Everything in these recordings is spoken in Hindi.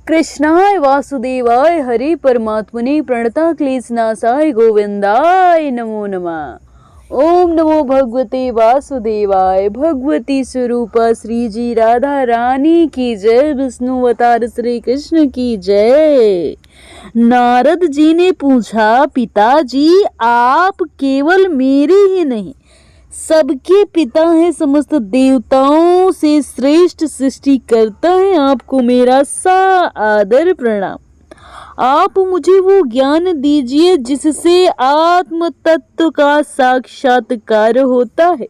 कृष्णाय वासुदेवाय हरि परमात्मने प्रणता क्लेशनाशाय गोविंदाय नमो नमः। ओम नमो भगवते वासुदेवाय। भगवती स्वरूप श्री जी राधा रानी की जय। विष्णु अवतार श्री कृष्ण की जय। नारद जी ने पूछा, पिताजी आप केवल मेरे ही नहीं सबके पिता हैं, समस्त देवताओं से श्रेष्ठ सृष्टि करता है, आपको मेरा सा आदर प्रणाम। आप मुझे वो ज्ञान दीजिए जिससे आत्म तत्व का साक्षात्कार होता है।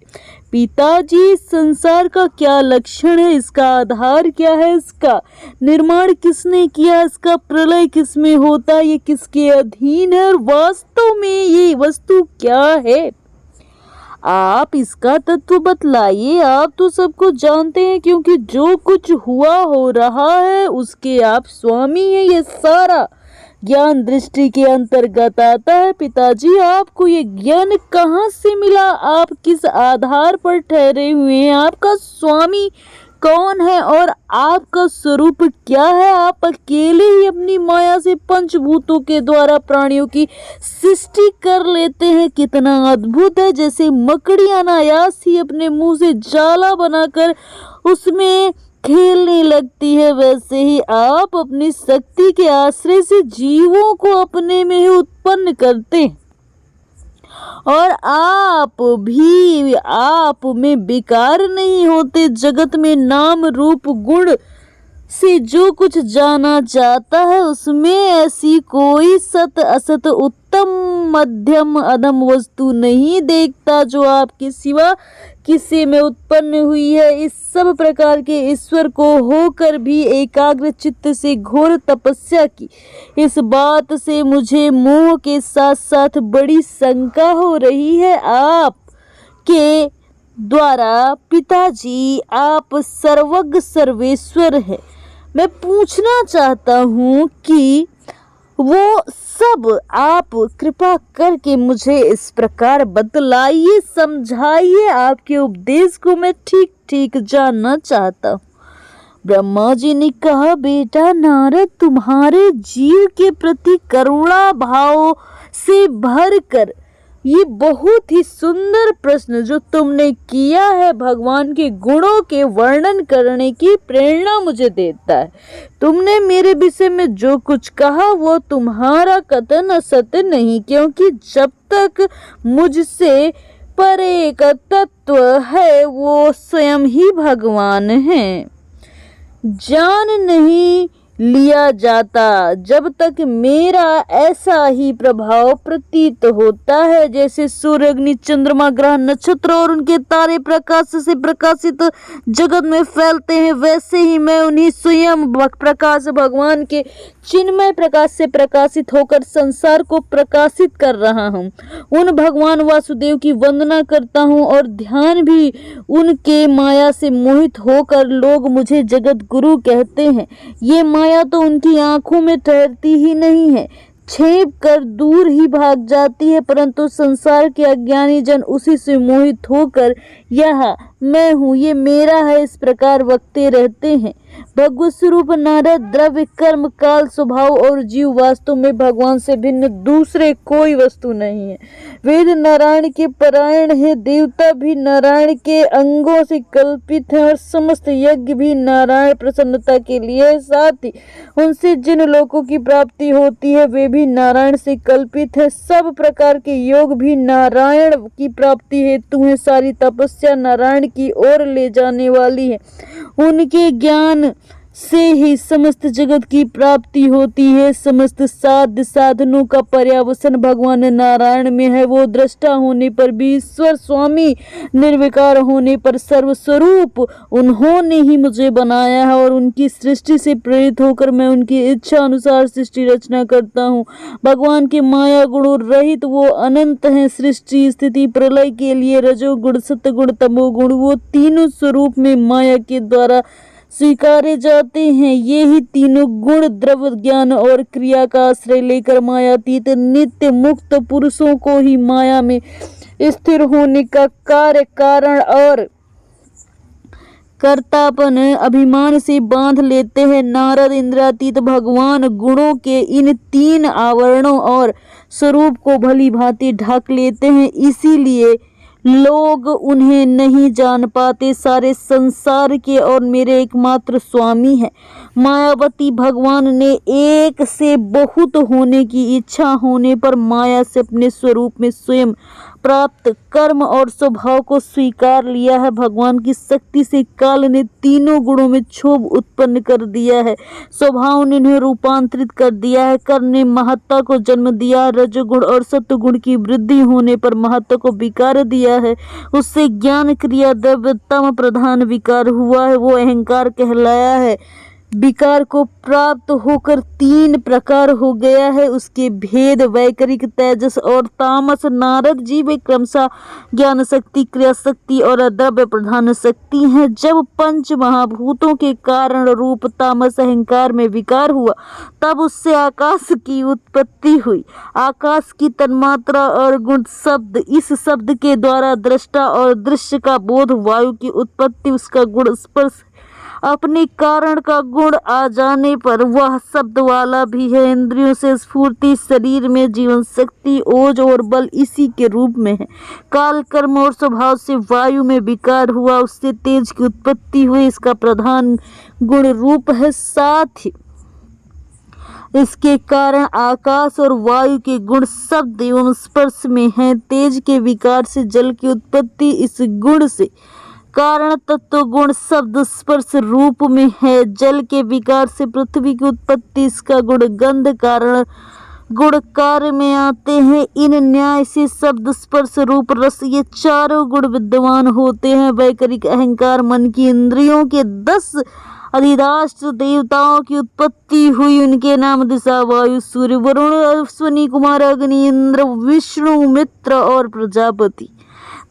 पिताजी संसार का क्या लक्षण है, इसका आधार क्या है, इसका निर्माण किसने किया, इसका प्रलय किसमें होता है, ये किसके अधीन है और वास्तव में ये वस्तु क्या है, आप इसका तत्व बतलाइए। आप तो सबको जानते हैं, क्योंकि जो कुछ हुआ हो रहा है उसके आप स्वामी हैं। ये सारा ज्ञान दृष्टि के अंतर्गत आता है। पिताजी आपको ये ज्ञान कहाँ से मिला, आप किस आधार पर ठहरे हुए हैं, आपका स्वामी कौन है और आपका स्वरूप क्या है। आप अकेले ही अपनी माया से पंचभूतों के द्वारा प्राणियों की सृष्टि कर लेते हैं। कितना अद्भुत है। जैसे मकड़ी अनायास ही अपने मुंह से जाला बनाकर उसमें खेलने लगती है, वैसे ही आप अपनी शक्ति के आश्रय से जीवों को अपने में ही उत्पन्न करते हैं और आप भी आप में विकार नहीं होते। जगत में नाम रूप गुण से जो कुछ जाना जाता है उसमें ऐसी कोई सत असत उत्तम मध्यम अधम वस्तु नहीं देखता जो आपके सिवा किसी में उत्पन्न हुई है। इस सब प्रकार के ईश्वर को होकर भी एकाग्र चित्त से घोर तपस्या की, इस बात से मुझे मोह के साथ साथ बड़ी शंका हो रही है। आप के द्वारा पिताजी आप सर्वज्ञ सर्वेश्वर है। मैं पूछना चाहता हूँ कि वो सब आप कृपा करके मुझे इस प्रकार बतलाइए, समझाइए। आपके उपदेश को मैं ठीक ठीक जानना चाहता हूँ। ब्रह्मा जी ने कहा, बेटा नारद, तुम्हारे जीव के प्रति करुणा भाव से भर कर ये बहुत ही सुंदर प्रश्न जो तुमने किया है, भगवान के गुणों के वर्णन करने की प्रेरणा मुझे देता है। तुमने मेरे विषय में जो कुछ कहा वो तुम्हारा कथन असत्य नहीं, क्योंकि जब तक मुझसे परे का तत्व है वो स्वयं ही भगवान है। जान नहीं लिया जाता जब तक मेरा ऐसा ही प्रभाव प्रतीत होता है। जैसे सूर्य अग्नि चंद्रमा ग्रह नक्षत्र और उनके तारे प्रकाश से प्रकाशित जगत में फैलते हैं, वैसे ही मैं उन्हीं स्वयं प्रकाश भगवान के चिन्मय प्रकाश से प्रकाशित होकर संसार को प्रकाशित कर रहा हूँ। उन भगवान वासुदेव की वंदना करता हूँ और ध्यान भी उनके माया से मोहित होकर लोग मुझे जगत गुरु कहते हैं। ये माया तो उनकी आंखों में ठहरती ही नहीं है, छेप कर दूर ही भाग जाती है, परंतु संसार के अज्ञानी जन उसी से मोहित होकर यह मैं हूँ, ये मेरा है, इस प्रकार बकते रहते हैं। भगवत स्वरूप नारद द्रव्य कर्म काल स्वभाव और जीव वास्तव में भगवान से भिन्न दूसरे कोई वस्तु नहीं है। वेद नारायण के परायण है, देवता भी नारायण के अंगों से कल्पित है और समस्त यज्ञ भी नारायण प्रसन्नता के लिए, साथ ही उनसे जिन लोगों की प्राप्ति होती है वे भी नारायण से कल्पित है। सब प्रकार के योग भी नारायण की प्राप्ति हेतु है। सारी तपस्या नारायण की ओर ले जाने वाली है। उनके ज्ञान से ही समस्त जगत की प्राप्ति होती है। समस्त साध्य साधनों का पर्यावसन भगवान नारायण में है। वो दृष्टा होने पर भी ईश्वर स्वामी, निर्विकार होने पर सर्वस्वरूप उन्होंने ही मुझे बनाया है और उनकी सृष्टि से प्रेरित होकर मैं उनकी इच्छा अनुसार सृष्टि रचना करता हूँ। भगवान के माया गुण रहित वो अनंत हैं। सृष्टि स्थिति प्रलय के लिए रजोगुण सतगुण तमोगुण वो तीनों स्वरूप में माया के द्वारा स्वीकारे जाते हैं। ये ही तीनों गुण द्रव्य ज्ञान और क्रिया का आश्रय लेकर मायातीत नित्य मुक्त पुरुषों को ही माया में स्थिर होने का कार्य कारण और कर्तापन अभिमान से बांध लेते हैं। नारद इंद्रातीत भगवान गुणों के इन 3 आवरणों और स्वरूप को भली भांति ढक लेते हैं, इसीलिए लोग उन्हें नहीं जान पाते। सारे संसार के और मेरे एकमात्र स्वामी हैं। मायावती भगवान ने एक से बहुत होने की इच्छा होने पर माया से अपने स्वरूप में स्वयं प्राप्त कर्म और स्वभाव को स्वीकार लिया है। भगवान की शक्ति से काल ने तीनों गुणों में क्षोभ उत्पन्न कर दिया है। स्वभाव ने इन्हें रूपांतरित कर दिया है। कर्म ने महत्ता को जन्म दिया। रजोगुण और सत्वगुण की वृद्धि होने पर महत्ता को विकार दिया है। उससे ज्ञान क्रिया द्रव्य तम प्रधान विकार हुआ है, वो अहंकार कहलाया है। विकार को प्राप्त होकर 3 प्रकार हो गया है, उसके भेद वैकरिक, तेजस और तामस। नारद जी वे क्रमशः ज्ञान शक्ति, क्रिया शक्ति और द्रव्य प्रधान शक्ति हैं। जब 5 महाभूतों के कारण रूप तामस अहंकार में विकार हुआ, तब उससे आकाश की उत्पत्ति हुई। आकाश की तन्मात्रा और गुण शब्द, इस शब्द के द्वारा दृष्टा और दृश्य का बोध। वायु की उत्पत्ति, उसका गुण स्पर्श, अपने कारण का गुण आ जाने पर वह शब्द वाला भी है। इंद्रियों से स्फूर्ति, शरीर में जीवन शक्ति, ओज और बल इसी के रूप में है। काल कर्म और स्वभाव से वायु में विकार हुआ, उससे तेज की उत्पत्ति हुई, इसका प्रधान गुण रूप है। साथ ही इसके कारण आकाश और वायु के गुण शब्द एवं स्पर्श में है। तेज के विकार से जल की उत्पत्ति, इस गुण से कारण तत्व गुण शब्द स्पर्श रूप में है। जल के विकार से पृथ्वी की उत्पत्ति, इसका गुण गंध कारण गुण कार्य में आते हैं। इन न्याय से शब्द स्पर्श रूप रस ये 4 गुण विद्यमान होते हैं। वैकरिक अहंकार मन की इंद्रियों के 10 अधिराष्ट्र देवताओं की उत्पत्ति हुई। उनके नाम दिशा, वायु, सूर्य, वरुण, अश्विनी कुमार, अग्नि, इंद्र, विष्णु, मित्र और प्रजापति।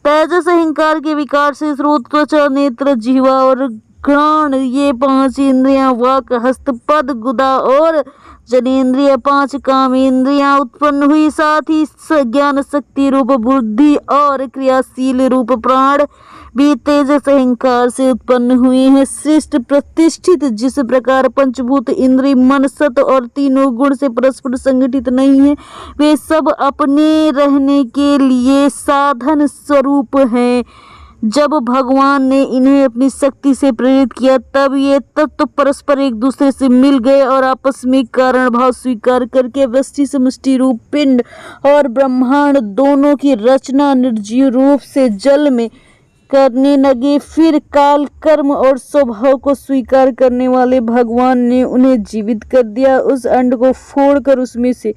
तेजस अहंकार के विकार से स्रोत, त्वचा, नेत्र, जिह्वा और घ्राण ये 5 इंद्रियां, वाक, हस्त, पद, गुदा और जनेन्द्रिय 5 काम इंद्रियां उत्पन्न हुई। साथ ही ज्ञान शक्ति रूप बुद्धि और क्रियाशील रूप प्राण भी तेजस अहंकार से उत्पन्न हुए हैं। श्रेष्ठ प्रतिष्ठित जिस प्रकार पंचभूत इंद्रिय मन सत और तीनों गुण से परस्पर संगठित नहीं है, वे सब अपने रहने के लिए साधन स्वरूप हैं। जब भगवान ने इन्हें अपनी शक्ति से प्रेरित किया, तब ये तत्व परस्पर एक दूसरे से मिल गए और आपस में कारण भाव स्वीकार करके व्यष्टि समष्टि रूप पिंड और ब्रह्मांड दोनों की रचना निर्जीव रूप से जल में करने लगे। फिर काल कर्म और स्वभाव को स्वीकार करने वाले भगवान ने उन्हें जीवित कर दिया। उस अंड को फोड़कर उसमें से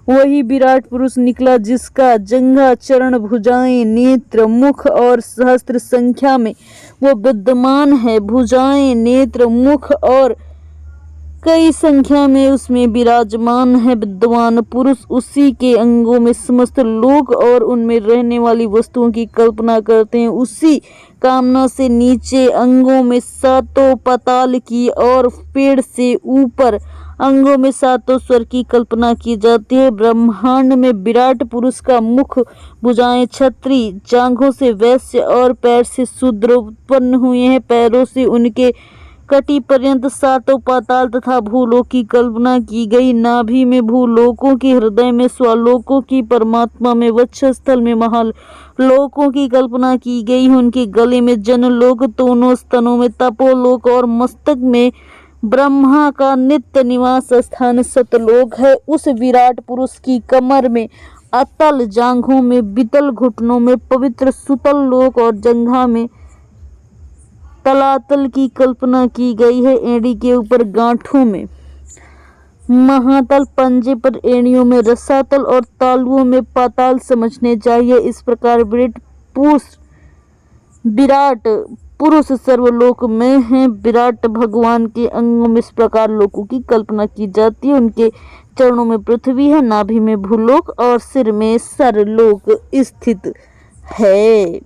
वही विराट पुरुष निकला, जिसका जंघा, चरण, भुजाएं, नेत्र, मुख और सहस्त्र संख्या में वो विद्यमान है। भुजाएं, नेत्र, मुख और कई संख्या में उसमें विराजमान है। विद्वान पुरुष उसी के अंगों में समस्त लोक और उनमें रहने वाली वस्तुओं की कल्पना करते हैं। उसी कामना से नीचे अंगों में 7 पाताल की और पेड़ से ऊपर अंगों में 7 स्वर की कल्पना की जाती है। ब्रह्मांड में विराट पुरुष का मुख, भुजाएं क्षत्रि, जांघों से वैश्य और पैर से शूद्र उत्पन्न हुए हैं। पैरों से उनके कटी पर्यंत 7 पाताल तथा भूलोक की कल्पना की गई। नाभि में भूलोकों की, हृदय में स्वलोकों की, परमात्मा में वक्षस्थल में महालोकों की कल्पना की गई। उनके गले में जनलोक, दोनों स्तनों में तपोलोक और मस्तक में ब्रह्मा का नित्य निवास स्थान सतलोक है। उस विराट पुरुष की कमर में अतल, जांघों में वितल, घुटनों में पवित्र सुतल लोक और जंघा में तलातल की कल्पना की गई है। एड़ी के ऊपर गांठों में महातल, पंजे पर एड़ियों में रसातल और तालुओं में पाताल समझने चाहिए। इस प्रकार विराट पुरुष सर्वलोक में है। विराट भगवान के अंगों में इस प्रकार लोकों की कल्पना की जाती है। उनके चरणों में पृथ्वी है, नाभि में भूलोक और सिर में सरलोक स्थित है।